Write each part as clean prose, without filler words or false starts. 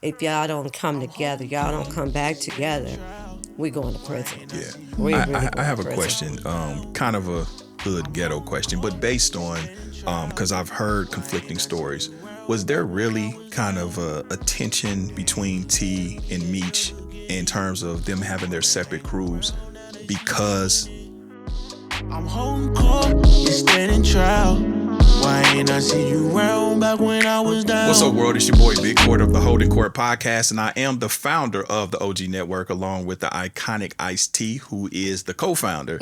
if y'all don't come together, y'all don't come back together, we going to prison. Yeah. I have a question, kind of a hood ghetto question, but based on, because I've heard conflicting stories, was there really kind of a tension between T and Meech in terms of them having their separate crews because... I'm Holdin Court, standing trial. Why ain't I see you around back when I was down? What's up, world? It's your boy Big Court of the Holdin Court Podcast, and I am the founder of the OG Network, along with the iconic Ice-T, who is the co-founder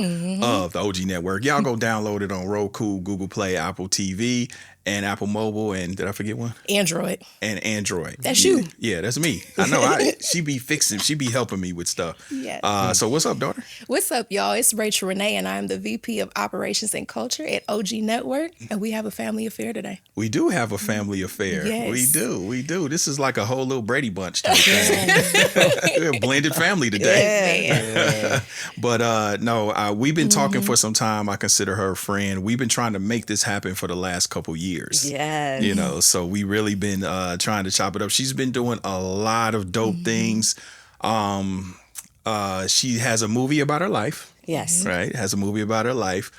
of the OG Network. Y'all go download it on Roku, Google Play, Apple TV, and Apple Mobile, and did I forget one? Android. And Android. That's you. Yeah, that's me. I know. She be helping me with stuff. Yes. So what's up, daughter? What's up, y'all? It's Rachel Renee, and I'm the VP of Operations and Culture at OG Network, and we have a family affair today. We do have a family affair. Yes. We do. This is like a whole little Brady Bunch type thing. We're a blended family today. Yeah. But no, we've been talking for some time. I consider her a friend. We've been trying to make this happen for the last couple years. Yes. You know, so we really been trying to chop it up. She's been doing a lot of dope things. She has a movie about her life. Yes. Right? Has a movie about her life,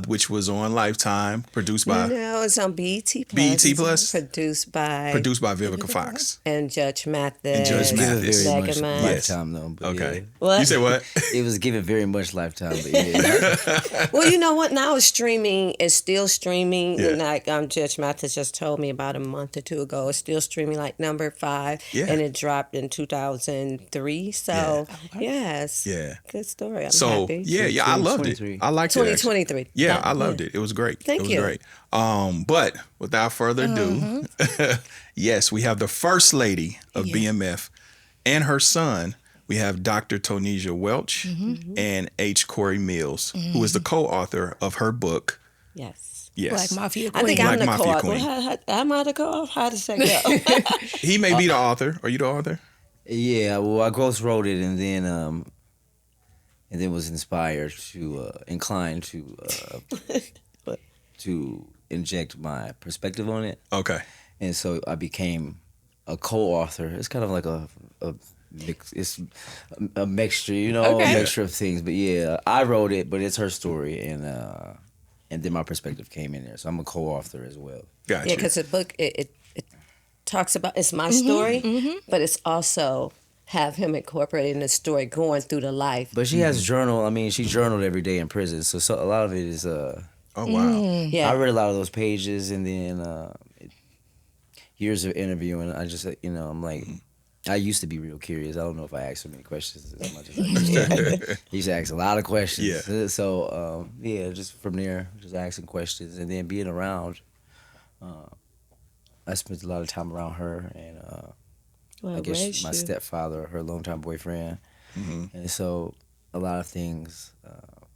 which was on Lifetime, produced by... No, it's on BET Plus. BET Plus? Produced by Vivica Fox. And Judge Mathis. And Judge Mathis. Very Back much in my- Lifetime though. But Okay. yeah. What? You say what? It was given very much Lifetime, but yeah. Well, you know what? Now it's streaming. It's still streaming. Yeah. And like Judge Mathis just told me about a month or two ago, it's still streaming like number 5. Yeah. And it dropped in 2003. So, yes. Yeah. Good story. I'm So, happy. yeah, I loved it. 2023. I liked it. actually. 2023. Yeah, I loved it. It was great. Thank it was you. great. But without further ado, yes, we have the First Lady of BMF and her son. We have Dr. Tonesa Welch and H. Corey Mills, who is the co-author of her book. Yes. Yes. Black Mafia I Queen. think I'm Black the Mafia co-author. Queen. Am I the co-author? How does that go? He may be the author. Are you the author? Yeah, well, I ghost wrote it and then was inspired to inclined to inject my perspective on it, Okay. and so I became a co-author. It's kind of like a mix. It's a mixture, Okay. a mixture of things. But yeah, I wrote it, but it's her story, and then my perspective came in there. So I'm a co-author as well. Gotcha. Yeah, because the book, it talks about, it's my story, but it's also have him incorporated in the story going through the life. But she has journal. I mean, she journaled every day in prison, so a lot of it is. Oh, wow. Yeah. I read a lot of those pages, and then years of interviewing. I just, I'm like, I used to be real curious. I don't know if I asked so many questions as much as I used. I used to ask a lot of questions. Yeah. So just from there, just asking questions, and then being around. I spent a lot of time around her, and I guess my stepfather, her longtime boyfriend, and so a lot of things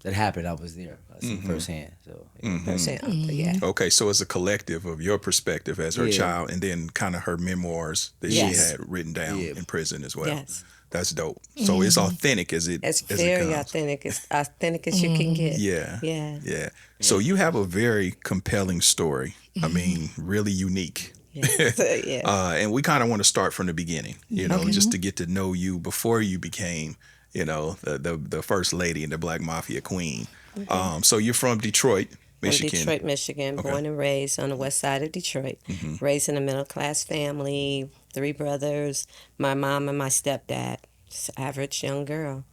that happened, I was there. I seen firsthand. So Yeah. Okay, so it's a collective of your perspective as her child, and then kind of her memoirs that she had written down in prison as well. Yes. That's dope. So it's authentic as it It's as very it comes. authentic. It's authentic as you can get. Yeah. So you have a very compelling story. I mean, really unique. Yeah. And we kind of want to start from the beginning, just to get to know you before you became, the First Lady and the Black Mafia Queen. So you're from Detroit, Michigan. From Detroit, Michigan, born and raised on the west side of Detroit. Raised in a middle-class family, 3 brothers, my mom and my stepdad. Just average young girl.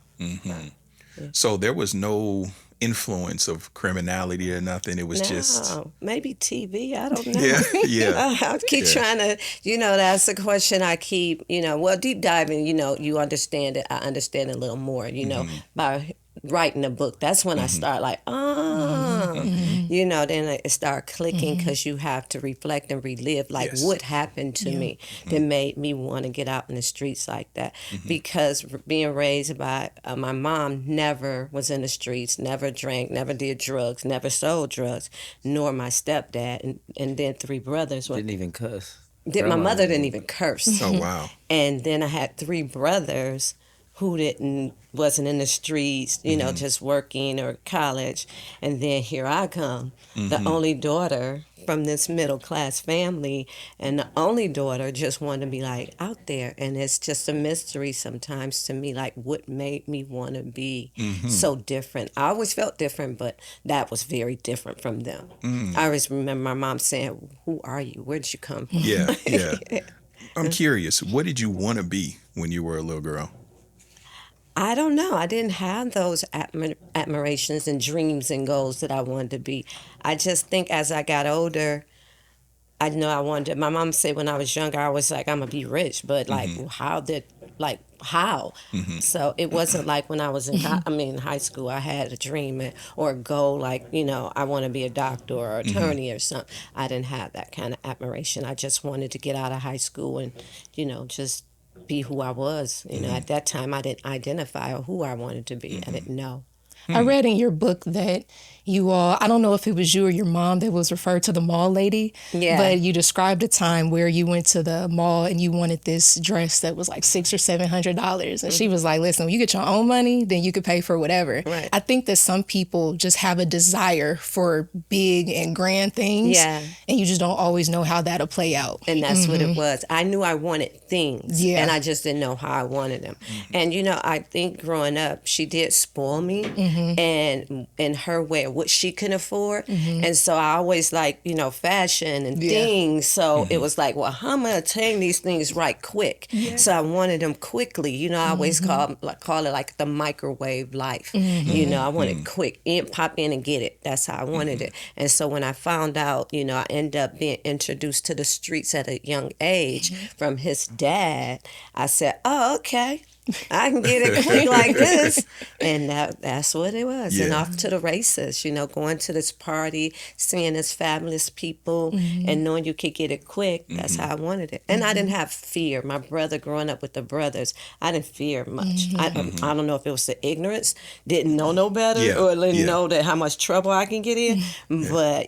So there was no influence of criminality or nothing. It was just... Maybe TV, I don't know. Yeah. I keep trying to, that's the question I keep, deep diving, you understand it. I understand it a little more, by writing a book. That's when I start like, then it start clicking because you have to reflect and relive what happened to me that made me want to get out in the streets like that. Because being raised by my mom never was in the streets, never drank, never did drugs, never sold drugs, nor my stepdad. And then 3 brothers. didn't even cuss. My mother didn't even curse. Oh, wow. And then I had 3 brothers who wasn't in the streets, just working or college. And then here I come, the only daughter from this middle class family, and the only daughter just wanted to be like out there, and it's just a mystery sometimes to me, like what made me want to be so different. I always felt different, but that was very different from them. I always remember my mom saying, "Who are you? Where did you come from?" Yeah. I'm curious, what did you want to be when you were a little girl? I don't know. I didn't have those admirations and dreams and goals that I wanted to be. I just think as I got older, I know I wanted to. My mom said when I was younger, I was like, I'm going to be rich. But like, how? So it wasn't like when I was in high school, I had a dream or a goal like, I want to be a doctor or attorney or something. I didn't have that kind of admiration. I just wanted to get out of high school and, just be who I was. At that time, I didn't identify who I wanted to be. I didn't know. I read in your book that you all, I don't know if it was you or your mom that was referred to the mall lady, but you described a time where you went to the mall and you wanted this dress that was like $600 or $700. And she was like, listen, when you get your own money, then you could pay for whatever. Right. I think that some people just have a desire for big and grand things. Yeah. And you just don't always know how that'll play out. And that's what it was. I knew I wanted things, and I just didn't know how I wanted them. And, I think growing up, she did spoil me, and in her way of what she can afford. And so I always like, fashion and things. So it was like, well, how am I obtain these things right quick? So I wanted them quickly. I always call it like the microwave life. I want it quick. Pop in and get it. That's how I wanted it. And so when I found out, I ended up being introduced to the streets at a young age from his dad, I said, oh, okay. I can get it quick like this. And that's what it was. Yeah. And off to the races, going to this party, seeing this fabulous people and knowing you could get it quick. That's how I wanted it. And I didn't have fear. My brother, growing up with the brothers, I didn't fear much. I don't know if it was the ignorance, didn't know no better, or didn't know that how much trouble I can get in. But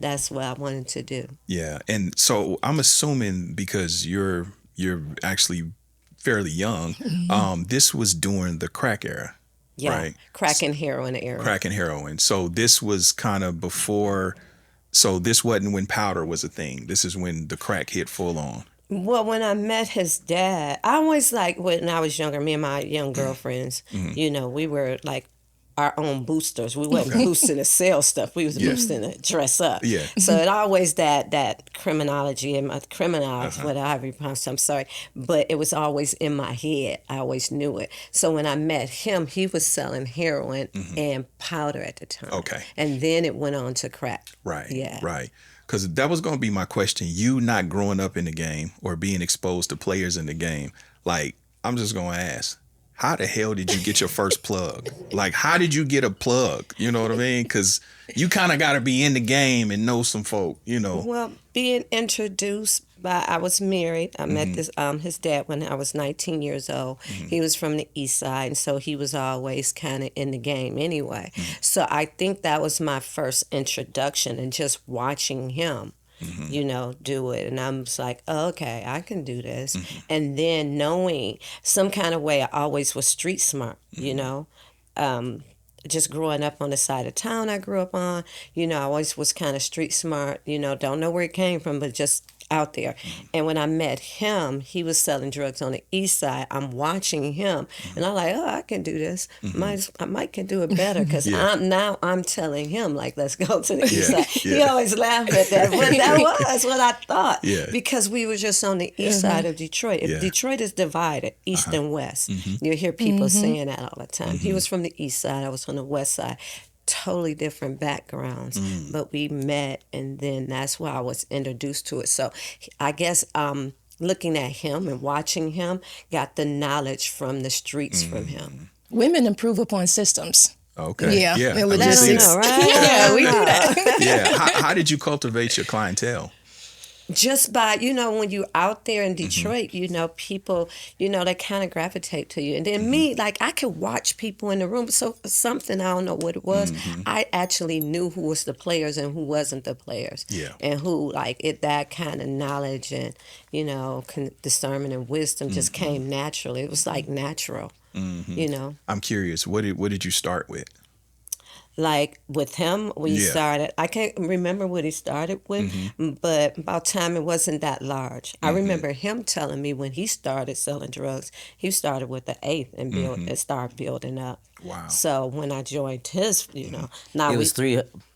that's what I wanted to do. Yeah. And so I'm assuming because you're actually fairly young, this was during the crack era, right? Crack and heroin era. Crack and heroin. So this was kind of before, so this wasn't when powder was a thing. This is when the crack hit full on. Well, when I met his dad, I always when I was younger, me and my young girlfriends, we were like our own boosters. We wasn't boosting to sell stuff. We was boosting to dress up. Yeah. So it always that criminology and my whatever you pronounce. I'm sorry, but it was always in my head. I always knew it. So when I met him, he was selling heroin and powder at the time. Okay. And then it went on to crack. Right. Yeah. Right. Because that was going to be my question. You not growing up in the game or being exposed to players in the game, like I'm just going to ask. How the hell did you get your first plug? Like, how did you get a plug? You know what I mean? Because you kind of got to be in the game and know some folk, Well, being introduced by, I was married. I met his dad when I was 19 years old. He was from the East Side, and so he was always kind of in the game anyway. So I think that was my first introduction, and just watching him. Do it. And I'm just like, oh, okay, I can do this. And then knowing some kind of way, I always was street smart, just growing up on the side of town I grew up on, I always was kind of street smart, don't know where it came from, but just out there. And when I met him, he was selling drugs on the East Side. I'm watching him, and I'm like, oh, I can do this. I might can do it better, because I'm telling him, like, let's go to the East Side. He always laughed at that, but that was what I thought, because we were just on the East Side of Detroit. If Detroit is divided, East and West, you hear people saying that all the time. He was from the East Side, I was on the West Side. Totally different backgrounds, but we met, and then that's why I was introduced to it. So I guess looking at him and watching him, got the knowledge from the streets from him. Women improve upon systems. Okay. Yeah. Yeah. And logistics. Right? Yeah, we do that. Yeah. How did you cultivate your clientele? Just by, when you're out there in Detroit, people, they kind of gravitate to you. And then me, like, I could watch people in the room. So something, I don't know what it was. I actually knew who was the players and who wasn't the players. Yeah. And who, that kind of knowledge and, discernment and wisdom just came naturally. It was like natural, I'm curious, what did you start with? Like with him, we started, I can't remember what he started with, but about time it wasn't that large. I remember him telling me when he started selling drugs, he started with the 8th and started building up. Wow. So when I joined his, now it was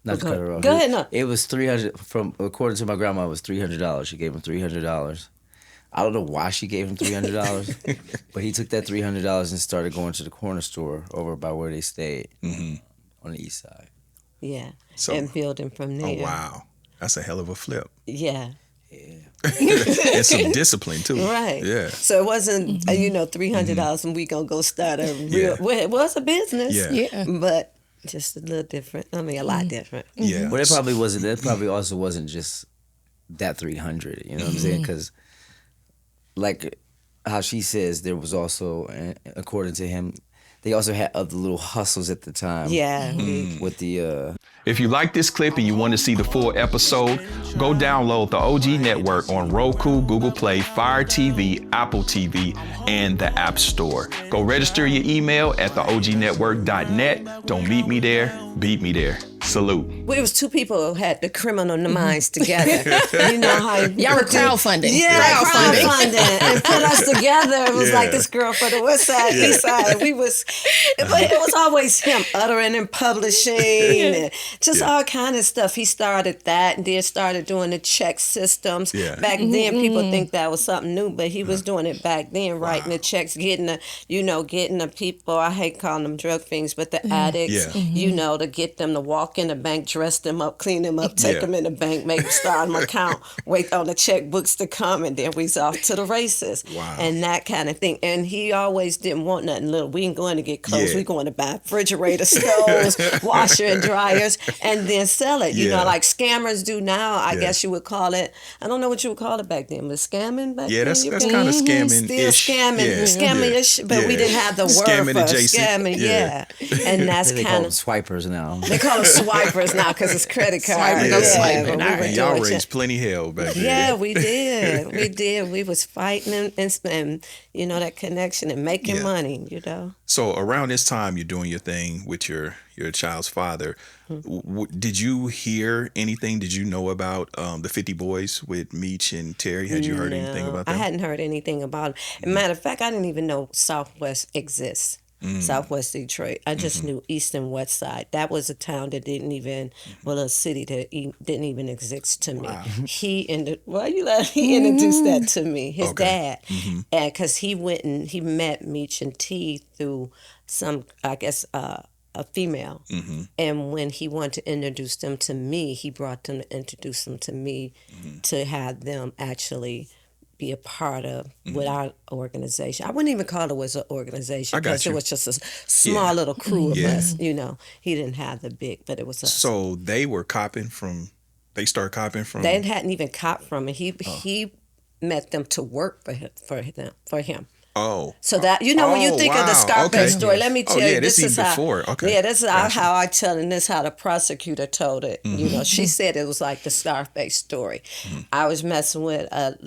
not to cut her off. Go ahead, no. It was $300, according to my grandma, it was $300. She gave him $300. I don't know why she gave him $300, but he took that $300 and started going to the corner store over by where they stayed. On the east side. Yeah, and building from there. Oh, wow. That's a hell of a flip. Yeah. And some discipline, too. Right. Yeah. So it wasn't, $300 and we going to go start a real, well, it was a business. Yeah. But just a little different. I mean, a lot different. Yeah. But it probably also wasn't just that 300, you know what I'm saying? Because, like how she says, there was also, according to him, they also had other little hustles at the time. Yeah. With the... If you like this clip and you want to see the full episode, go download the OG Network on Roku, Google Play, Fire TV, Apple TV, and the App Store. Go register your email at theognetwork.net. Don't meet me there, beat me there. Salute. Well, it was two people who had the criminal minds together. You know how y'all were crowdfunding. Yeah, crowdfunding and put us together. It was like this girl for the West Side, East Side. But it was always him uttering and publishing and just all kind of stuff. He started that and then started doing the check systems. Yeah. Back then, people think that was something new, but he was doing it back then, writing the checks, getting the people. I hate calling them drug fiends, but the addicts. To get them to walk in the bank, dress them up, clean them up, take them in the bank, make them start an account, wait on the checkbooks to come, and then we's off to the races. Wow. And that kind of thing. And he always didn't want nothing little. We ain't going to get clothes. Yeah. We going to buy refrigerator, stoves, washer and dryers, and then sell it. You know, like scammers do now. I guess you would call it. I don't know what you would call it back then. Was scamming back then? That's kind of scamming-ish. Still scamming-ish, but we didn't have the word scamming for adjacent. Scamming. And that's they kind call them of swipers now. They call them swipers now because it's credit card. Swiping. And y'all raised plenty hell back then. Yeah, we did. We did. We was fighting and that connection and making money, So around this time, you're doing your thing with your child's father. Did you hear anything? Did you know about the 50 Boys with Meech and Terry? Had you heard anything about them? I hadn't heard anything about it. As a matter of fact, I didn't even know Southwest exists. Southwest Detroit. I just knew East and West Side. That was a town that didn't even, a city that didn't even exist to me. Wow. He introduced that to me, his dad. And because he went and he met Meech and T through some, I guess, a female. And when he wanted to introduce them to me, he brought them to introduce them to me to have them actually be a part of with our organization. I wouldn't even call it was an organization because it was just a small little crew of us. He didn't have the big, but it was us. So they were copying from. They started copying from. They hadn't even copped from it. He met them to work for him. Oh. So that, when you think of the Scarface story, let me tell you, this is how, before. This is how I tell, and this is how the prosecutor told it. She said it was like the Scarface story. I was messing with a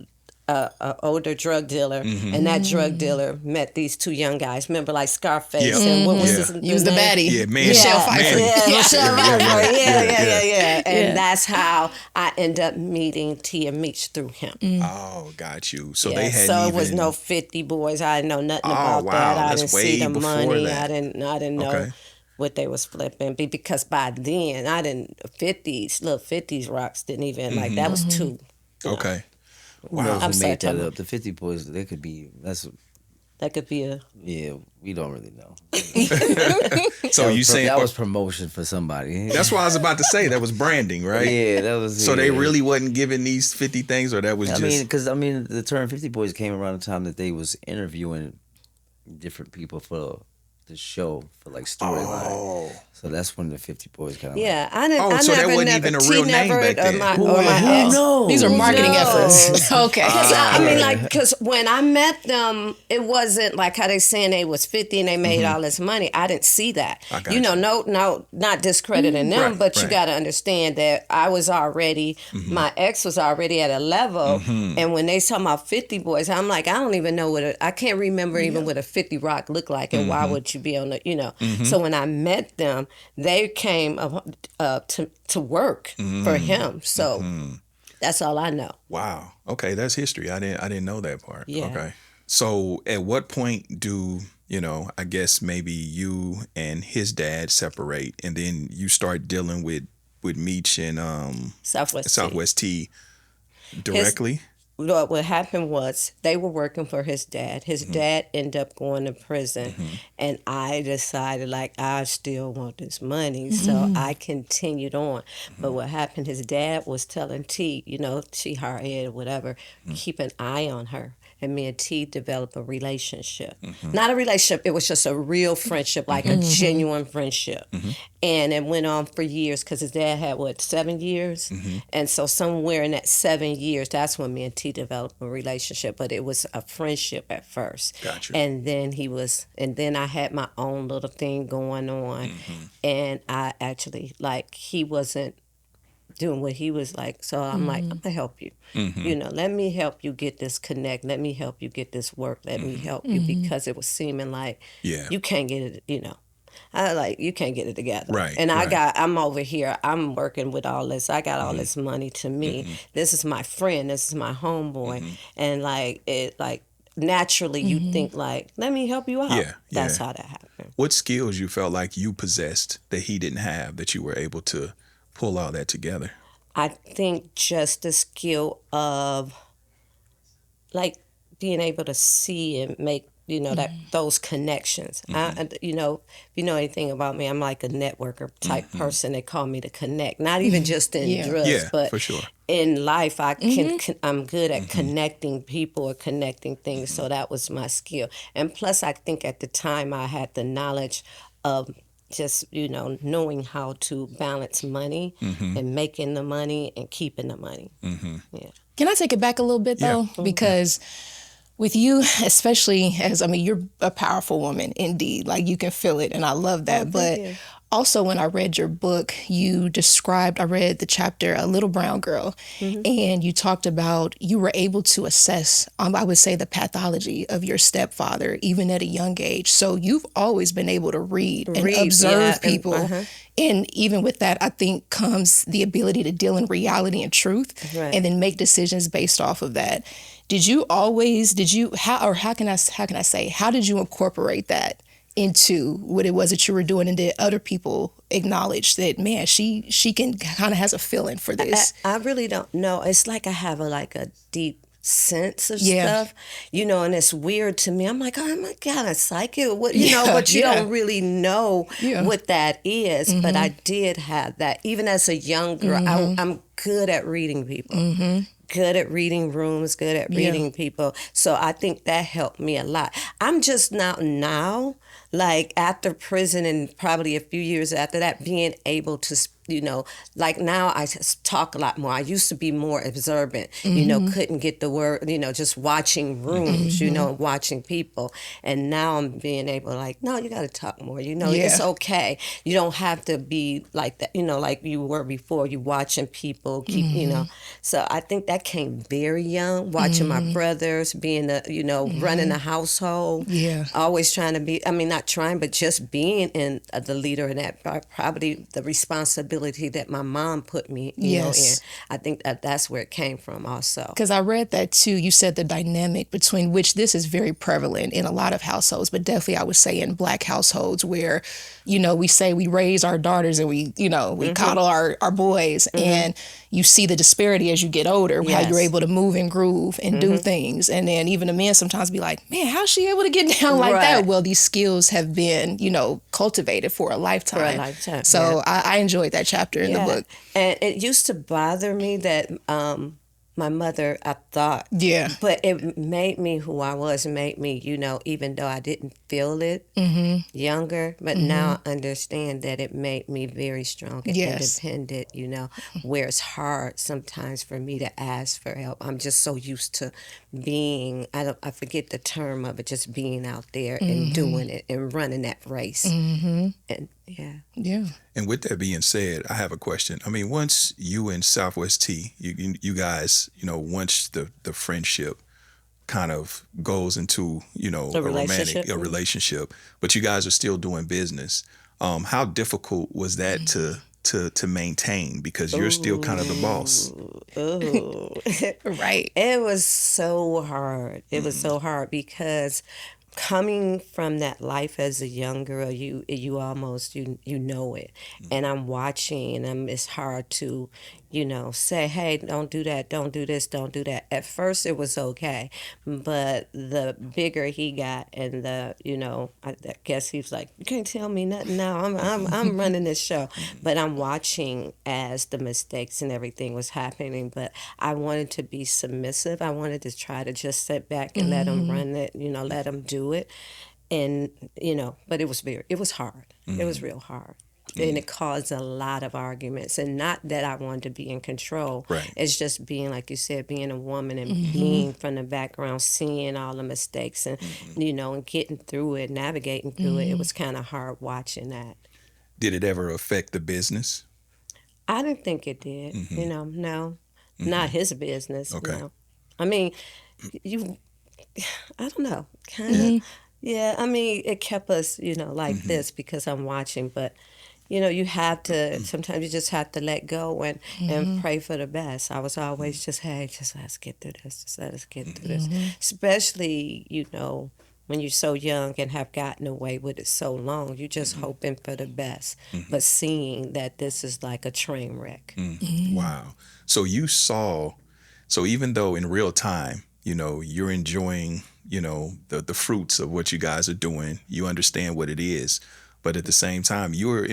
older drug dealer, and that drug dealer met these two young guys. Remember, like Scarface, and what was his name? He was the baddie. Yeah, man. Michelle Pfeiffer. Michelle Pfeiffer. Yeah. And that's how I ended up meeting T and Meech through him. Oh, got you. So they had. So it was no 50 Boys. I didn't know nothing about that. I didn't see the money. That. I didn't know. What they was flipping, because by then little 50s rocks didn't even that was too. Okay. Wow. Who made that up? The 50 Boys, that could be a... Yeah, we don't really know. So you saying... That was promotion for somebody. That's what I was about to say. That was branding, right? Yeah, that was... So they really wasn't giving these 50 things, or that was just... Because, the term 50 Boys came around the time that they was interviewing different people for the show, for storyline. Oh. So that's when the 50 Boys kind of... Yeah, I didn't... so that wasn't even a real name back then. No. These are marketing efforts. Okay. Because when I met them, it wasn't like how they saying they was 50 and they made all this money. I didn't see that. No, not discrediting them, but you got to understand that I was already, my ex was already at a level, and when they talking about 50 Boys, I'm like, I don't even know I can't remember even what a 50 Rock looked like, and why would you be on the, you know. So when I met them, they came to work for him. So that's all I know. Wow. Okay, that's history. I didn't know that part. Yeah. Okay. So at what point do, you know, I guess maybe you and his dad separate, and then you start dealing with Meech and Southwest T directly? What happened was they were working for his dad. His dad ended up going to prison, and I decided, like, I still want this money, so I continued on. But what happened, his dad was telling T, you know, she hard-headed, whatever, keep an eye on her. And me and T developed a relationship. Not a relationship, it was just a real friendship, like a genuine friendship. And it went on for years because his dad had, 7 years? And so somewhere in that 7 years, that's when me and T developed a relationship. But it was a friendship at first. Gotcha. And then I had my own little thing going on. And I actually, like, he wasn't doing what he was like. So I'm like, I'm going to help you. You know, let me help you get this connect. Let me help you get this work. Let me help you, because it was seeming like you can't get it, you know. You can't get it together. Right. And I'm over here, I'm working with all this. I got all this money to me. This is my friend. This is my homeboy. And naturally you think like, let me help you out. Yeah. That's how that happened. What skills you felt like you possessed that he didn't have that you were able to pull all that together? I think just the skill of like being able to see and make, you know, that those connections. If you know anything about me, I'm like a networker type person. They call me to connect, not even just in drugs, but for sure. In life, I'm good at connecting people or connecting things. So that was my skill. And plus, I think at the time I had the knowledge of just, you know, knowing how to balance money and making the money and keeping the money. Yeah. Can I take it back a little bit though? Because with you, especially you're a powerful woman indeed. Like, you can feel it, and I love that. But also, when I read your book, I read the chapter, A Little Brown Girl, and you talked about you were able to assess, I would say, the pathology of your stepfather, even at a young age. So you've always been able to read and observe people. And even with that, I think comes the ability to deal in reality and truth, and then make decisions based off of that. How did you incorporate that into what it was that you were doing, and did other people acknowledge that, man, she can kind of has a feeling for this? I really don't know. It's like I have a deep sense of stuff, you know, and it's weird to me. I'm like, oh, I'm kind of psychic, but you don't really know what that is. But I did have that. Even as a young girl, I'm good at reading people. Good at reading rooms, good at reading people. So I think that helped me a lot. I'm just now, like after prison and probably a few years after that, being able to, you know, like now I talk a lot more. I used to be more observant, you know, couldn't get the word, you know, just watching rooms, you know, watching people. And now I'm being able to like, no, you got to talk more, you know, it's okay. You don't have to be like that, you know, like you were before. You watching people, keep, you know. So I think that came very young, watching my brothers, being, running a household. Always trying to be, not trying, but just being in the leader in that, probably the responsibility that my mom put me know, in. I think that's where it came from also. Because I read that too. You said the dynamic between, which this is very prevalent in a lot of households, but definitely I would say in Black households where, you know, we say we raise our daughters and we coddle our boys, and you see the disparity as you get older, how you're able to move and groove and do things. And then even the men sometimes be like, man, how's she able to get down like that? Well, these skills have been, you know, cultivated for a lifetime. So I enjoyed that chapter in the book. And it used to bother me that my mother, I thought, but it made me who I was, made me, you know, even though I didn't feel it younger, but now I understand that it made me very strong and independent, you know, where it's hard sometimes for me to ask for help. I'm just so used to being, I forget the term of it, just being out there and doing it and running that race. And And with that being said, I have a question. I mean, once you and Southwest T, you guys, you know, once the friendship kind of goes into, a relationship, but you guys are still doing business. How difficult was that to maintain, because you're still kind of the boss? Right. It was so hard. It was so hard because coming from that life as a young girl, you almost you know it, and I'm watching, and it's hard to, say, hey, don't do that, don't do this, don't do that. At first, it was okay, but the bigger he got, and I guess he was like, you can't tell me nothing now. I'm running this show, but I'm watching as the mistakes and everything was happening. But I wanted to be submissive. I wanted to try to just sit back and let him run it. Let him do it, and but it was hard. It was real hard. And it caused a lot of arguments. And not that I wanted to be in control. Right. It's just being, like you said, being a woman and being from the background, seeing all the mistakes and, and getting through it, navigating through it. It was kind of hard watching that. Did it ever affect the business? I didn't think it did. No. Not his business. Okay. No. I mean, I don't know. Kind of. Yeah, I mean, it kept us, like this because I'm watching, but you have to, sometimes you just have to let go and pray for the best. I was always just let's get through this. Just let us get through this. Especially, when you're so young and have gotten away with it so long, you're just hoping for the best. But seeing that this is like a train wreck. Wow. So even though in real time, you're enjoying, the fruits of what you guys are doing, you understand what it is. But at the same time, you're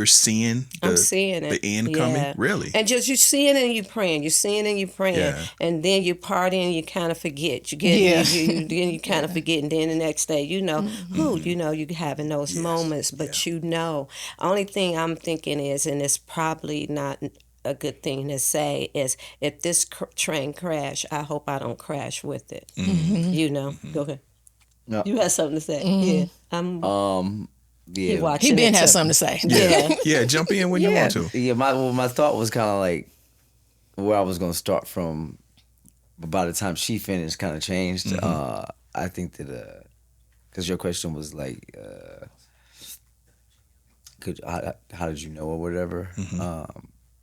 seeing the end coming, really. And just you're seeing it and you're praying. You're seeing it and you're praying. Yeah. And then you party and you kind of forget. Then you kind of forget. And then the next day, you're having those moments. But only thing I'm thinking is, and it's probably not a good thing to say, is if this train crash, I hope I don't crash with it. Go ahead. No. You had something to say. Yeah. Yeah, he been has something to say. Yeah, jump in when you want to. Yeah, my thought was kind of like where I was going to start from, but by the time she finished, kind of changed. I think that because your question was like, how did you know or whatever?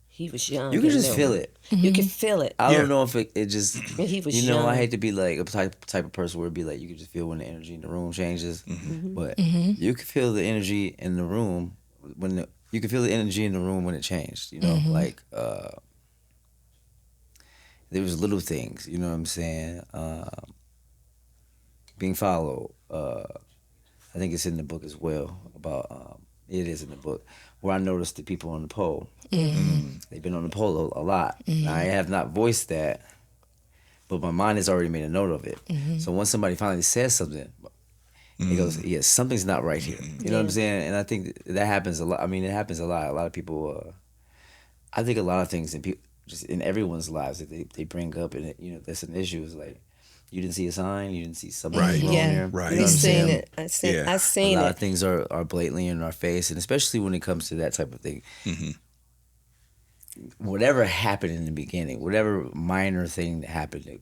He was young. You could just feel it. You could feel it. I don't know if it just. He was young. I hate to be like a type of person where it'd be like you could just feel when the energy in the room changes, but you could feel the energy in the room when it changed. Like there was little things. You know what I'm saying? Being followed. I think it's in the book as well about. It is in the book where I noticed the people on the pole. They've been on the pole a lot. I have not voiced that, but my mind has already made a note of it. So once somebody finally says something, it goes, yes, something's not right here. You know what I'm saying? And I think that happens a lot. I mean, it happens a lot. A lot of people, I think a lot of things just in everyone's lives that they bring up, and that's an issue. Is like, you didn't see a sign, you didn't see something wrong here. Right. I've seen it. I've seen it. A lot of things are blatantly in our face, and especially when it comes to that type of thing. Whatever happened in the beginning, whatever minor thing that happened that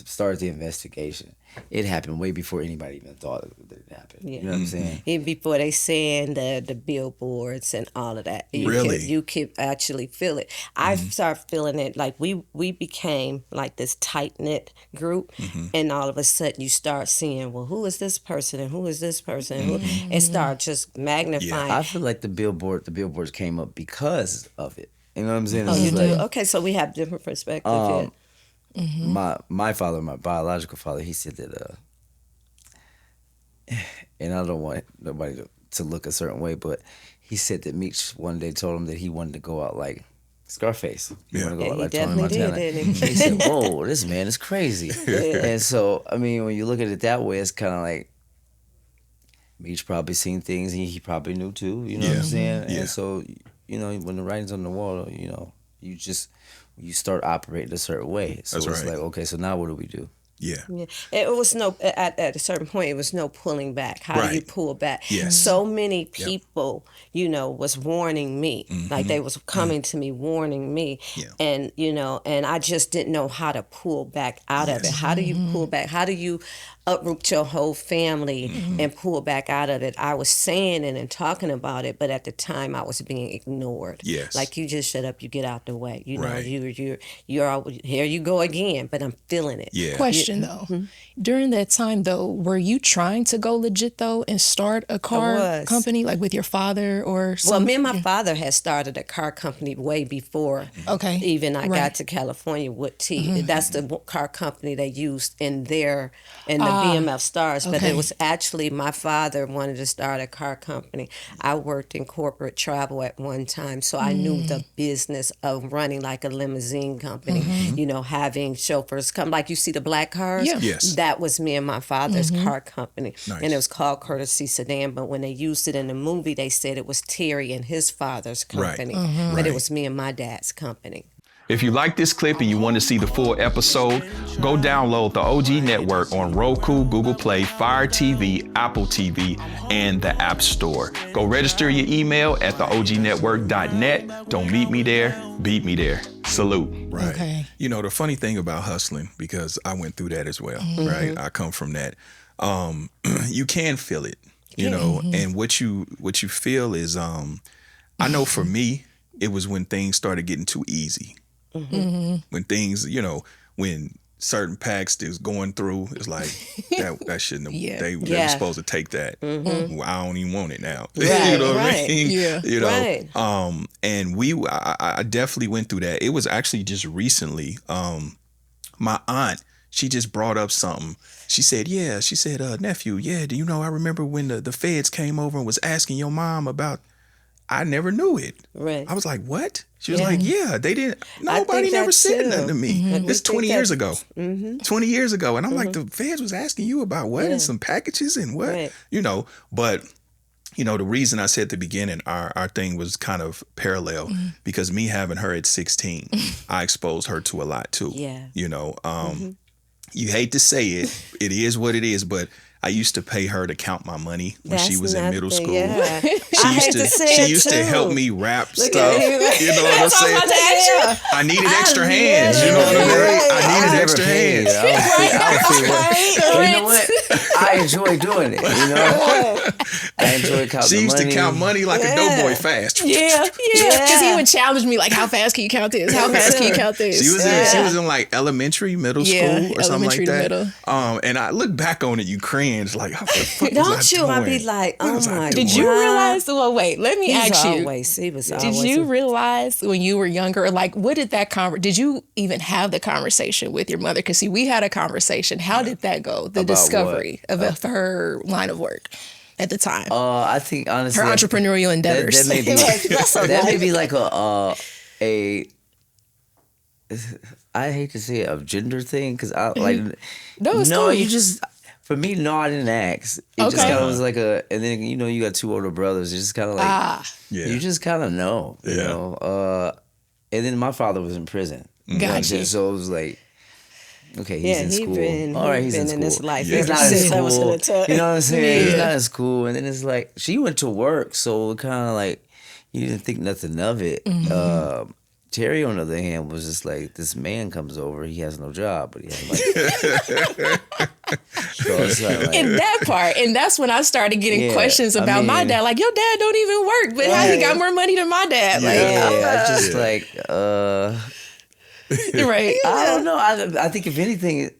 started the investigation, it happened way before anybody even thought that it happened. You know what I'm saying? Even before they saying the billboards and all of that. You could actually feel it. I started feeling it like we became like this tight-knit group, and all of a sudden you start seeing, well, who is this person and who is this person? It started just magnifying. I feel like the billboards came up because of it. You know what I'm saying? Oh, you do? Okay, so we have different perspectives. My father, my biological father, he said that, and I don't want nobody to look a certain way, but he said that Meech one day told him that he wanted to go out like Scarface. He wanted to go out like Tony Montana. He said, "Whoa, this man is crazy." And so, I mean, when you look at it that way, it's kind of like Meech probably seen things he probably knew too. You know what I'm saying? And so, when the writing's on the wall, you start operating a certain way. So it's like, okay, so now what do we do? Yeah. It was no, at a certain point, it was no pulling back. How do you pull back? Yes. So many people, was warning me. Like they was coming to me, warning me. Yeah. And, and I just didn't know how to pull back out of it. How do you pull back? How do you uproot your whole family and pull back out of it? I was saying it and talking about it, but at the time I was being ignored. Yes. Like, you just shut up, you get out the way. Right. You're all, here you go again, but I'm feeling it. Yeah. Question though, during that time though, were you trying to go legit though and start a car company like with your father or something? Well, me and my father had started a car company way before even I got to California with T. That's the car company they used in the BMF stars, but it was actually my father wanted to start a car company. I worked in corporate travel at one time, so I knew the business of running like a limousine company, having chauffeurs come, like you see the black cars. Yeah. Yes. That was me and my father's car company. Nice. And it was called Courtesy Sedan, but when they used it in the movie, they said it was Terry and his father's company, but it was me and my dad's company. If you like this clip and you want to see the full episode, go download the OG Network on Roku, Google Play, Fire TV, Apple TV, and the App Store. Go register your email at theognetwork.net. Don't meet me there, beat me there. Salute. Right. Okay. The funny thing about hustling, because I went through that as well, right? I come from that. You can feel it, and what you feel is, I know for me, it was when things started getting too easy. When things, when certain packs is going through, it's like that shouldn't have. They were supposed to take that. Well, I don't even want it now. Right, You know what I right. mean? Right. And I definitely went through that. It was actually just recently. My aunt, she just brought up something. She said, nephew, do you know? I remember when the feds came over and was asking your mom about. I never knew it. Right. I was like, what? She was like, they didn't. Nobody think never that said too. nothing to me. This 20 years ago. 20 years ago. And I'm like, the feds was asking you about what? And some packages and what? Right. But, the reason I said at the beginning, our thing was kind of parallel because me having her at 16, I exposed her to a lot too. Yeah. You hate to say it. It is what it is, but I used to pay her to count my money when she was in middle school. Yeah. She used to help me rap stuff. You know what I'm saying? I needed extra hands. You know what I mean? I needed extra hands. You know what? I enjoy doing it. I enjoy counting money. She used to count money like a doughboy fast. Yeah. Because he would challenge me like, how fast can you count this? How fast can you count this? She was in like elementary, middle school or something like that. And I look back on it, you cringe like, how the fuck was I doing? I be like, oh my God. Did you realize? Well, wait, let me ask you. He was always. Did you realize when you were younger, like, what did that did you even have the conversation with your mother? Because see, we had a conversation. How did that go? The About discovery of her line of work at the time. I think honestly, her entrepreneurial endeavors. That may be like a I hate to say it, a gender thing because I like. No, cool. You just. For me, no, I didn't ask. It just kind of was like and then, you got two older brothers. It's just kind of like, you just kind of know, you know. And then my father was in prison. Gotcha. So it was like, okay, he's in school. All right, he's in school. His life. He's not in school. You know what I'm saying? Yeah. He's not in school. And then it's like, she went to work. So kind of like, you didn't think nothing of it. Terry, on the other hand, was just like, this man comes over, he has no job, but he has money. So it's like, in that part, and that's when I started getting questions about my dad. Like, your dad don't even work, but how he got more money than my dad? I just like, right? I don't know. I think if anything,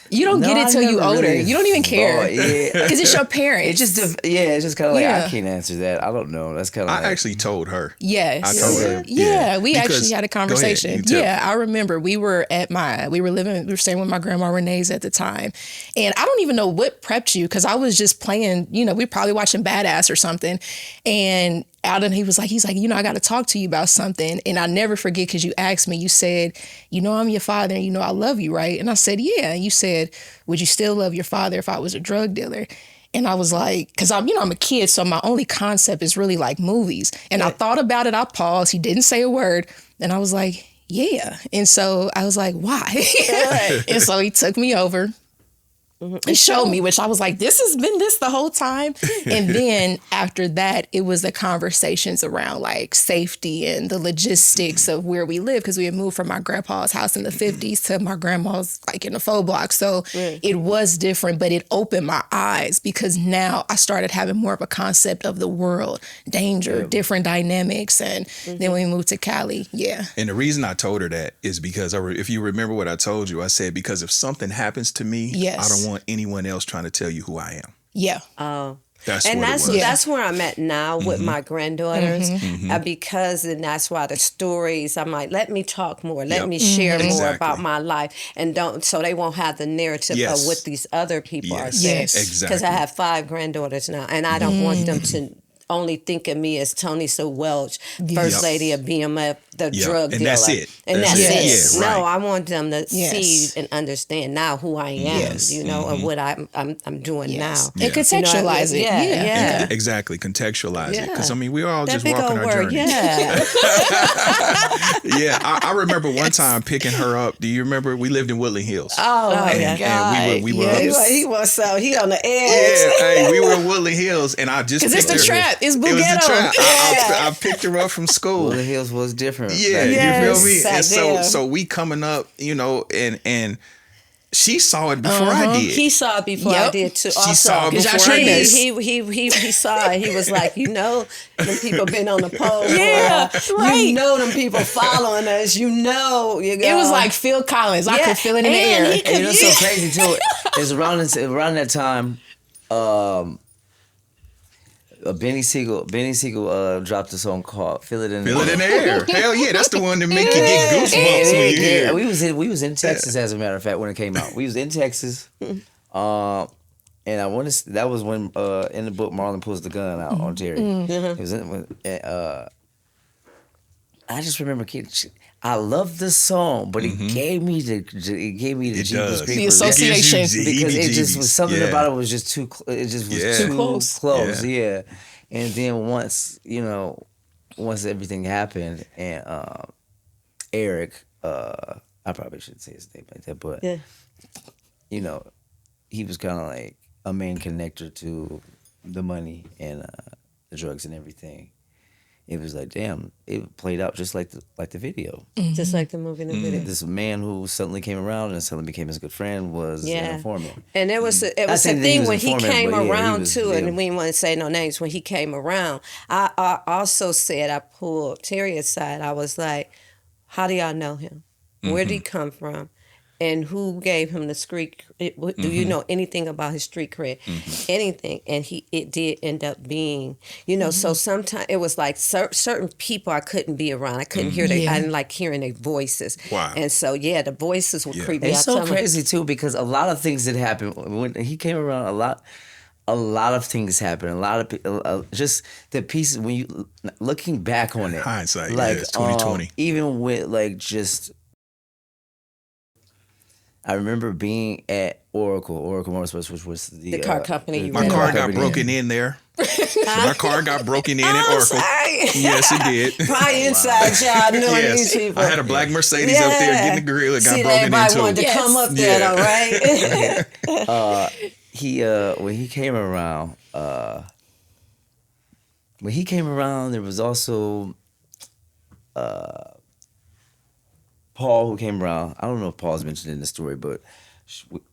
you don't get it till you older. Really you don't even care because it's your parents. It's just kind of like I can't answer that. I don't know. That's kind of. I actually told her. Yes. I told her. Yeah, we actually had a conversation. Go ahead, I remember we were staying with my grandma Renee's at the time, and I don't even know what prepped you because I was just playing. We were probably watching Badass or something, and he was like, I got to talk to you about something. And I never forget because you asked me, you said, I'm your father and I love you, right? And I said, yeah. And you said, would you still love your father if I was a drug dealer? And I was like, because I'm a kid, so my only concept is really like movies. And I thought about it, I paused, he didn't say a word. And I was like, yeah. And so I was like, why? And so he took me over. He showed me, which I was like, this has been this the whole time. And then after that, it was the conversations around like safety and the logistics of where we live, because we had moved from my grandpa's house in the 50s to my grandma's like in the faux block. So it was different, but it opened my eyes, because now I started having more of a concept of the world, danger, different dynamics. And then when we moved to Cali, And the reason I told her that is because if you remember what I told you, I said, because if something happens to me, I don't want anyone else trying to tell you who I am. Yeah. Oh. That's where I'm at now with my granddaughters, because, and that's why the stories, I'm like, let me talk more, let me share more about my life, and so they won't have the narrative of what these other people are saying. Exactly. Because I have 5 granddaughters now, and I don't want them to only think of me as Tonesa Welch, First Lady of BMF, the drug dealer. And that's it. And that's it. Yeah, no, I want them to see and understand now who I am, you know, and what I'm doing now. And contextualize it. Yeah. Exactly. Contextualize it. Because, I mean, we're all just walking our journey. I remember one time picking her up. Do you remember? We lived in Woodland Hills. Oh, my God. And we were he on the edge. Yeah, we were in Woodland Hills, and I just because it's the trap. It's Bughetto. It was the trap. I picked her up from school. Woodland Hills was different. Yeah, you feel me? And so we coming up, you know, and she saw it before I did. He saw it before I did too. She saw it before I did. He saw it. He was like, you know, them people been on the pole. Right. You know, them people following us. You know, it was like Phil Collins. I could feel it in the air. And you know, so crazy too. It's around that time. Benny Siegel dropped a song called "Feel It in the Air." Hell yeah, that's the one that make you get goosebumps when you hear it. We was in Texas, as a matter of fact, when it came out. We was in Texas, and I want to. That was when in the book Marlon pulls the gun out on Jerry. It was I just remember I love the song, but it gave me the Jeepers Creepers. The association, because it just was something about it was just too. It just was too close. Yeah. And then once everything happened, and Eric, I probably shouldn't say his name like that, but you know, he was kind of like a main connector to the money and the drugs and everything. It was like, damn, it played out just like the video. Just like the movie and the video. This man who suddenly came around and suddenly became his good friend was an informant. And it was a thing when he came around too, and we didn't want to say no names. When he came around, I also said, I pulled Terry aside. I was like, how do y'all know him? Where did he come from? And who gave him the street? Do you know anything about his street cred? Anything? And it did end up being, you know. So sometimes it was like certain people I couldn't be around. I couldn't hear I didn't like hearing their voices. Wow. And so the voices were creepy. It's so crazy too, because a lot of things that happened when he came around. A lot of things happened. A lot of just the pieces when you looking back on it. Hindsight, like it's 2020. Even with like just. I remember being at Oracle Motorsports, which was the car company. My car got broken in there. My car got broken in at Oracle. Sorry. Yes, it did. My inside job knowing these people. I had a black Mercedes up there getting the grill. It got broken into. Everybody wanted to come up there, though, right? When he came around, there was also Paul who came around. I don't know if Paul's mentioned in the story, but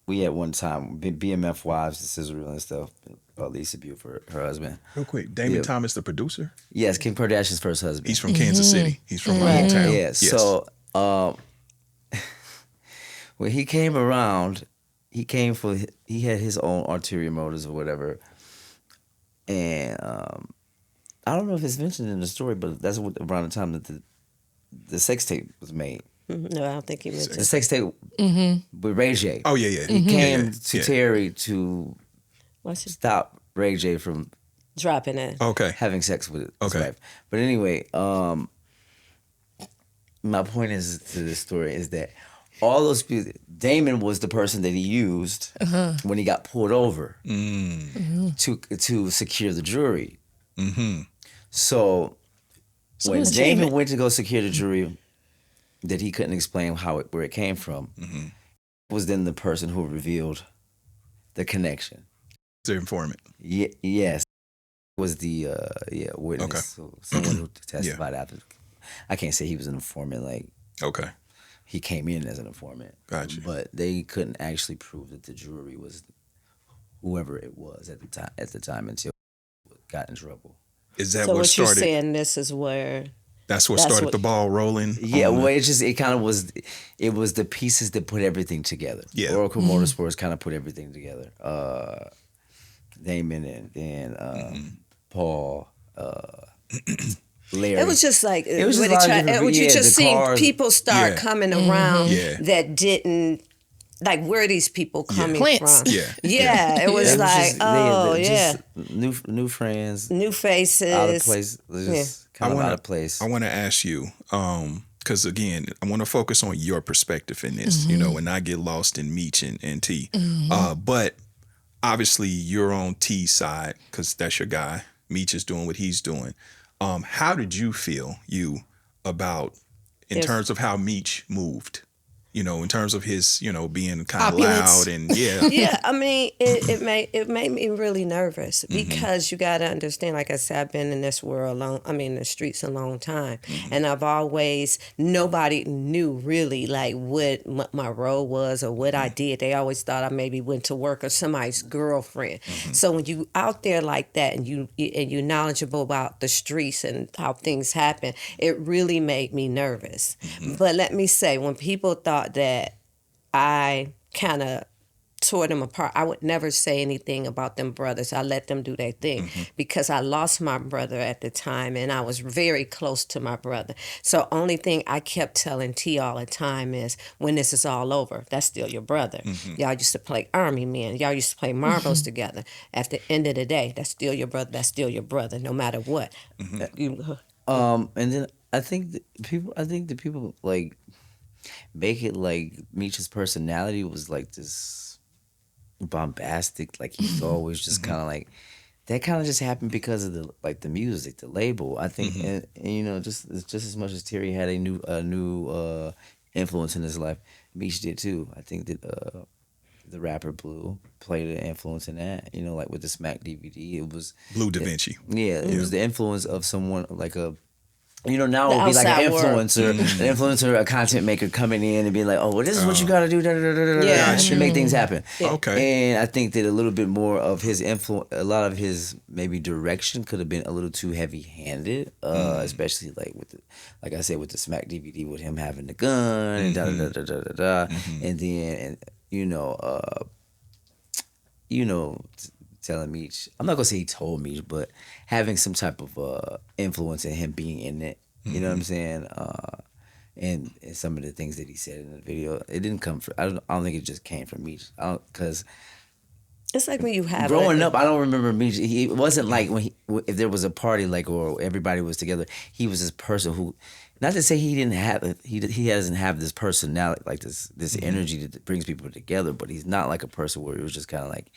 we had one time BMF wives, the Scissor Reel and stuff. Lisa Buford, her husband. Real quick, Damon Thomas, the producer. Yes, Kim Kardashian's first husband. He's from Kansas City. He's from my hometown. Yeah. Yes. So when he came around, he had his own ulterior motives or whatever, and I don't know if it's mentioned in the story, but that's around the time that the sex tape was made. No, I don't think he mentioned the sex tape with Ray J. Oh yeah. He came to Terry to stop Ray J from dropping it. Okay. Having sex with his wife. But anyway, my point is to this story is that all those people, Damon was the person that he used when he got pulled over to secure the jury. So when Damon went to go secure the jury, that he couldn't explain where it came from, was then the person who revealed the connection. The informant. Yes. Was the witness. Okay. So someone who testified after. I can't say he was an informant. Like, okay, he came in as an informant. Gotcha. But they couldn't actually prove that the jury was whoever it was at the time until it got in trouble. Is that so what started? You're saying this is where? That's what started the ball rolling. Yeah, well, it kind of was. It was the pieces that put everything together. Yeah, Oracle Motorsports kind of put everything together. Damon and then Paul, Larry. It was just like it was just you just seen cars. people start coming around that didn't. Like, where are these people coming from? Yeah. It was like, just new friends, new faces, out of place, just kind of out of place. I want to ask you, because again, I want to focus on your perspective in this, you know, and not get lost in Meech and T. But obviously, you're on T's side because that's your guy. Meech is doing what he's doing. How did you feel about in terms of how Meech moved? You know, in terms of his, you know, being kind of loud and yeah. I mean, it made me really nervous because you got to understand. Like I said, I've been in this world in the streets a long time, and I've always nobody knew really like what my role was or what I did. They always thought I maybe went to work or somebody's girlfriend. So when you out there like that and you're knowledgeable about the streets and how things happen, it really made me nervous. But let me say, when people thought that I kind of tore them apart, I would never say anything about them brothers. I let them do their thing because I lost my brother at the time and I was very close to my brother. So only thing I kept telling T all the time is, when this is all over, that's still your brother. Y'all used to play Army Men. Y'all used to play marbles together. At the end of the day, that's still your brother. That's still your brother, no matter what. And then I think the people like make it like Meech's personality was like this bombastic, like he's always just kind of like that. Kind of just happened because of the music, the label. I think, and you know, just as much as Terry had a new influence in his life, Meech did too. I think that the rapper Blue played an influence in that. You know, like with the Smack DVD, it was Blue Da Vinci. It was the influence of someone like a. You know, now it would be like an influencer, a content maker coming in and being like, "Oh, well, this is what you got to do, to make things happen." Okay. And I think that a little bit more of his influence, a lot of his maybe direction could have been a little too heavy-handed, especially like I said, with the Smack DVD, with him having the gun and and then telling Meech, I'm not gonna say he told Meech, but having some type of influence in him being in it, you know what I'm saying? And some of the things that he said in the video, it didn't come from. I don't think it just came from Meech. Because it's like when you have growing up, I don't remember Meech. It wasn't like if there was a party like or everybody was together. He was this person who, not to say he didn't have he doesn't have this personality like this energy that brings people together, but he's not like a person where it was just kind of like.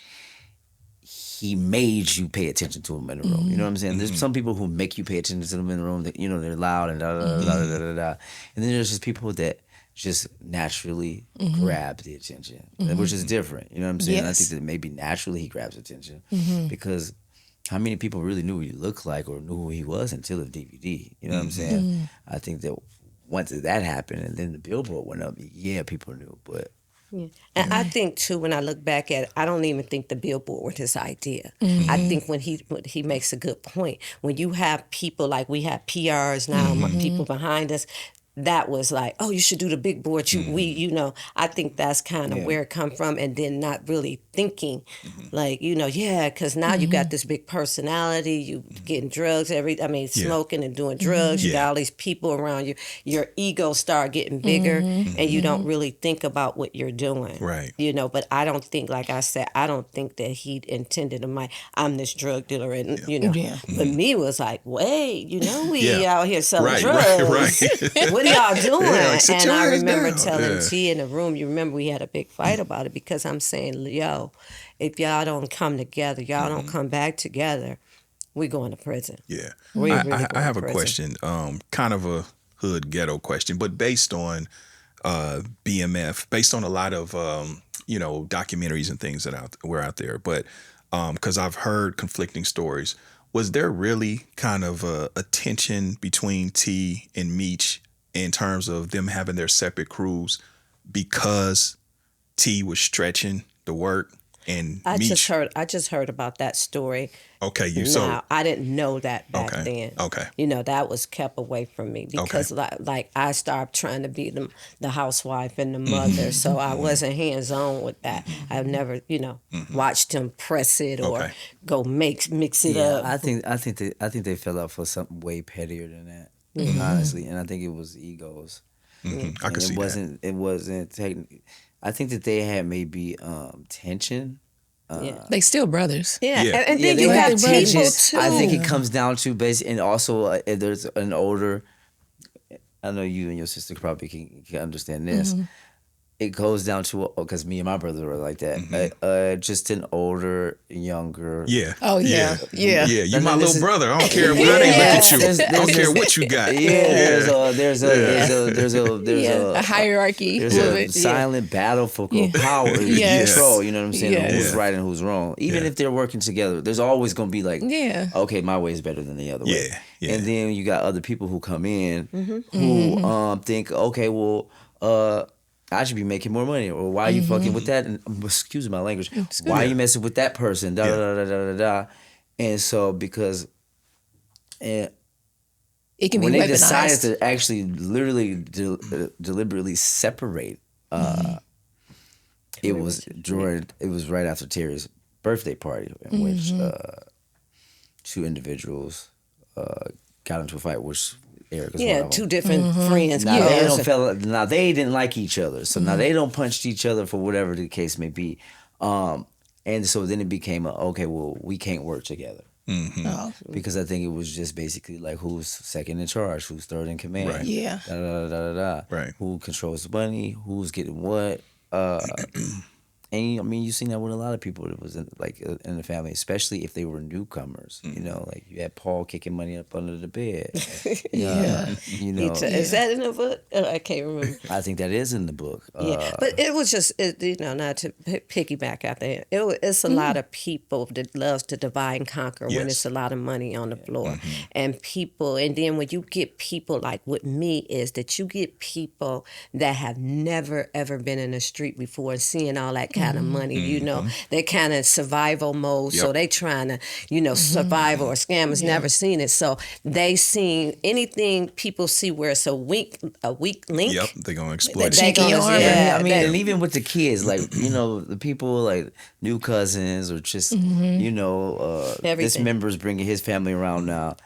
He made you pay attention to him in the room. You know what I'm saying? There's some people who make you pay attention to them in the room that, you know, they're loud and da-da-da-da-da-da. And then there's just people that just naturally grab the attention, which is different. You know what I'm saying? Yes. I think that maybe naturally he grabs attention because how many people really knew what he looked like or knew who he was until the DVD? You know what I'm saying? I think that once that happened and then the Billboard went up, people knew, but... Yeah. And I think too, when I look back at it, I don't even think the Billboard was his idea. I think when he makes a good point, when you have people like we have PRs now, people behind us, that was like, oh, you should do the big board. I think that's kind of where it come from, and then not really thinking, like, because now you got this big personality, you getting drugs smoking and doing drugs. You got all these people around you. Your ego start getting bigger, and you don't really think about what you're doing. Right. But I don't think, like I said, I don't think that he intended I'm this drug dealer, and But me was like, wait, we out here selling drugs. Right. What y'all doing? And I remember telling T in the room, you remember we had a big fight about it because I'm saying, yo, if y'all don't come together, y'all don't come back together, we're going to prison. Yeah. I have a question, kind of hood ghetto question, but based on BMF, based on a lot of documentaries and things that were out there, but because I've heard conflicting stories, was there really kind of a tension between T and Meech in terms of them having their separate crews because T was stretching the work and Meech? I just heard about that story. Okay, I didn't know that back then. Okay. That was kept away from me because like I started trying to be the housewife and the mother, so I wasn't hands on with that. I've never, watched them press it or go mix it up. I think they fell out for something way pettier than that, honestly, and I think it was egos. I can see that. It wasn't. I think that they had maybe tension. They still brothers. Yeah. And then you have people too. I think it comes down to and also if there's an older. I know you and your sister probably can understand this. It goes down to because me and my brother were like that. Just an older, younger. Yeah. Oh yeah. Yeah. You my little brother. I don't care how they look at you. I don't care what you got. There's a hierarchy. There's a silent battle for power and control. You know what I'm saying? Who's right and who's wrong. Even if they're working together, there's always gonna be like, okay, my way is better than the other way. And then you got other people who come in who think, okay, well, I should be making more money, or why are you fucking with that? And excuse my language. Why are you messing with that person? Da da da da da da. And so because it can when be they weaponized. decided to actually literally deliberately separate, it was right after Terry's birthday party in which two individuals got into a fight, which Eric was one of them. Two different friends. Now they didn't like each other, so now they don't punch each other for whatever the case may be, and so then it became we can't work together because I think it was just basically like who's second in charge, who's third in command, right. da da da da da, right? Who controls the money, who's getting what, and I mean you've seen that with a lot of people that was in the family, especially if they were newcomers. Like you had Paul kicking money up under the bed. Is that in the book? I can't remember. I think that is in the book. But it was just not to piggyback out there. It's a lot of people that loves to divide and conquer when it's a lot of money on the floor, and then when you get people like with me is that you get people that have never ever been in the street before and seeing all that kind of money, they kind of survival mode, so they trying to, survive, or scammers never seen it, so they seen anything people see where it's a weak link. Yep, they're gonna exploit they it. I mean, and even with the kids, like the people like new cousins or just this member's bringing his family around now.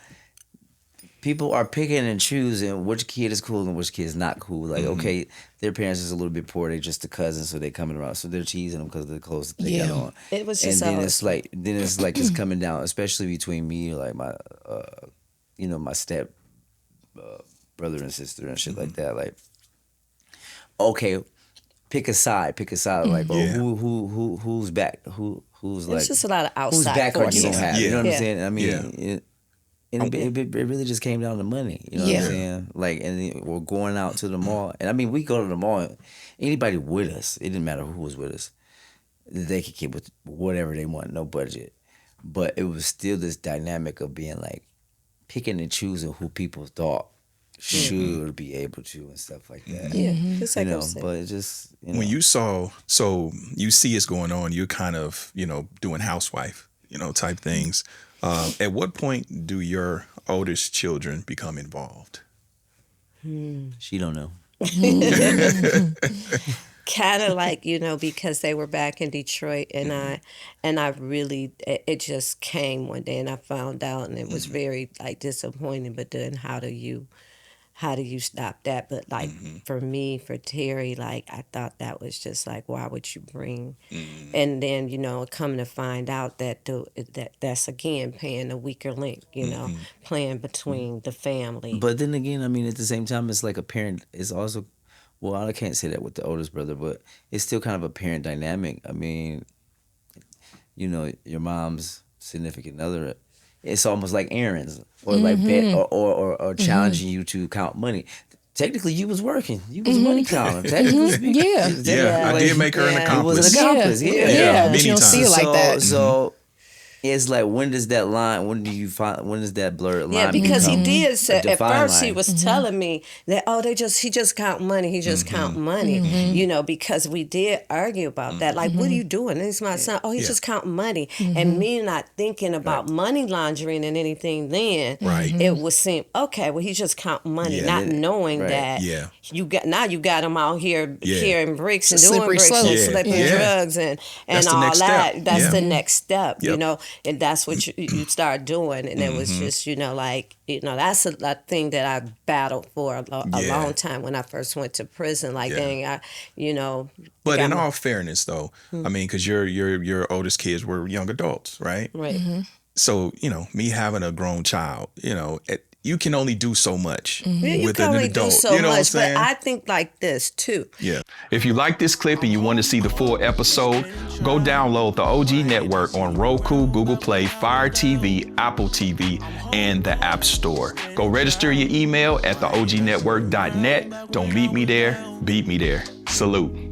People are picking and choosing which kid is cool and which kid is not cool. Like, okay, their parents is a little bit poor. They just the cousins, so they coming around. So they're teasing them because of the clothes that they got on. It was just and then it's like it's coming down, especially between me, like my, my step brother and sister and shit like that. Like, okay, pick a side. Like, who's back? Who's like? It's just a lot of outside who's back forces. are you gonna have? You know what I'm saying? I mean. Yeah. It really just came down to money, you know what I'm saying? Like, and then we're going out to the mall, and I mean, we go to the mall. Anybody with us, it didn't matter who was with us. They could get with whatever they want, no budget. But it was still this dynamic of being like picking and choosing who people thought should be able to and stuff like that. Just like but it just when you you see it's going on, you're kind of doing housewife type things. At what point do your oldest children become involved? She don't know. Kind of like, because they were back in Detroit, and I really, it just came one day and I found out, and it was very disappointing. But then how do you stop that? But for me, for Terry, I thought that was just why would you bring? And then coming to find out that that's again paying the weaker link, playing between the family. But then again, I mean, at the same time, it's like a parent. It's also, well, I can't say that with the oldest brother, but it's still kind of a parent dynamic. I mean, your mom's significant other it's almost like errands or like bet or challenging you to count money. Technically, you was working. You was money counting. Technically speaking. I did make her an accomplice. You was an accomplice. But you don't see it like that. So it's like, when does that line? When does that blurred line? Yeah, because he did say at first line? he was telling me that he just count money. He just count money. You know, because we did argue about that. Like, what are you doing? And he's my son. Oh, he just count money. And me not thinking about money laundering and anything then. Right. It would seem okay. Well, he just count money, not knowing that you got him out here carrying bricks and doing bricks and slipping drugs and all that. That's the next step. You know. And that's what you start doing. And it was just, you know, like, you know, that's a thing that I battled for a long time when I first went to prison. Like, dang, you know. But in all fairness, though, I mean, because your oldest kids were young adults, right? Right. So, you know, me having a grown child, you know, you can only do so much with an adult. Do so you know much, what I'm saying? but I think like this too. Yeah. If you like this clip and you want to see the full episode, go download the OG Network on Roku, Google Play, Fire TV, Apple TV, and the App Store. Go register your email at theognetwork.net. Don't meet me there, beat me there. Salute.